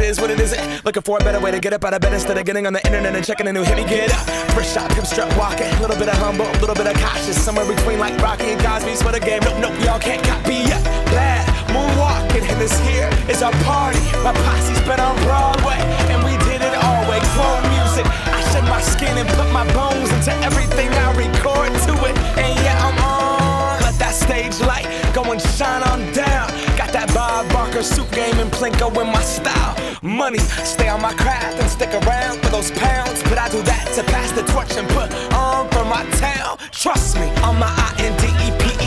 is what it isn't. Looking for a better way to get up out of bed instead of getting on the internet and checking a new hit. Me get up, fresh shot, pimp strut walking. A little bit of humble, a little bit of cautious. Somewhere between like Rocky and Cosby's for the game. Nope, y'all can't copy yet. Glad moonwalking, and this here is our party. My posse's been on Broadway, and we did it all way. Clone music, I shed my skin and put my bones into everything I record to it. And yeah, I'm on. Let that stage light go and shine on down. Got that Bob Barker suit game and Plinko in my style. Money, stay on my craft and stick around for those pounds. But I do that to pass the torch and put on for my town. Trust me, on my INDEPENDENT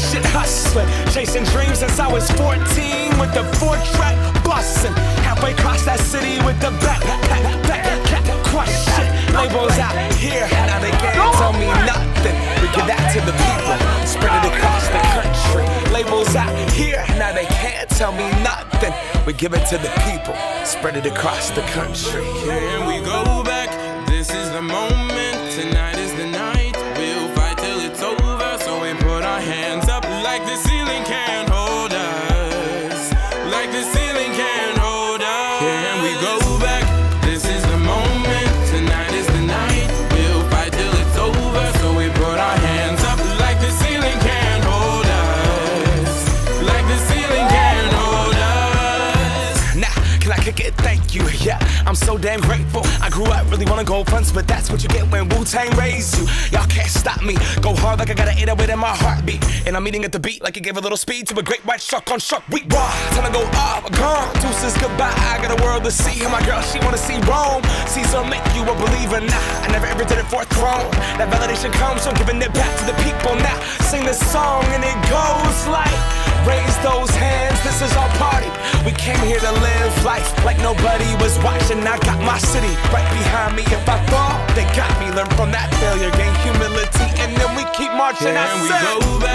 shit hustling. Chasing dreams since I was 14 with the 4-track bustin'. Halfway across that city with the back crush shit. Labels out here, now they can't tell me nothing. We give that to the people, spread it across the country. Labels out here, now they can't tell me nothing. We give it to the people, spread it across the country. Here we go back, this is the moment, tonight is the night. We'll fight till it's over, so we put our hands up like the ceiling can't hold us. Like the ceiling can't hold us. Here we go back, this is the moment, tonight is the night. We'll fight till it's over, so we put our hands up like the ceiling can't hold us. Like the ceiling can't hold us. Now, can I kick it? Thank you, yeah, I'm so damn grateful. I grew up really wanna go fronts, but that's what you get when Wu-Tang raised you. Y'all can't stop me, go hard like I got an 808 in my heartbeat. And I'm eating at the beat like it gave a little speed to a great white shark on Shark Week. Raw, time to go off, gone, deuces goodbye. I got a world to see, and my girl, she wanna see Rome. Caesar make you a believer, nah, I never ever did it for a throne. That validation comes from giving it back to the people. Now, sing this song and it goes like, raise those hands, this is our party. We came here to live life like nobody was watching. I got my city right behind me. If I fall, they got me. Learn from that failure, gain humility, and then we keep marching. And we go back.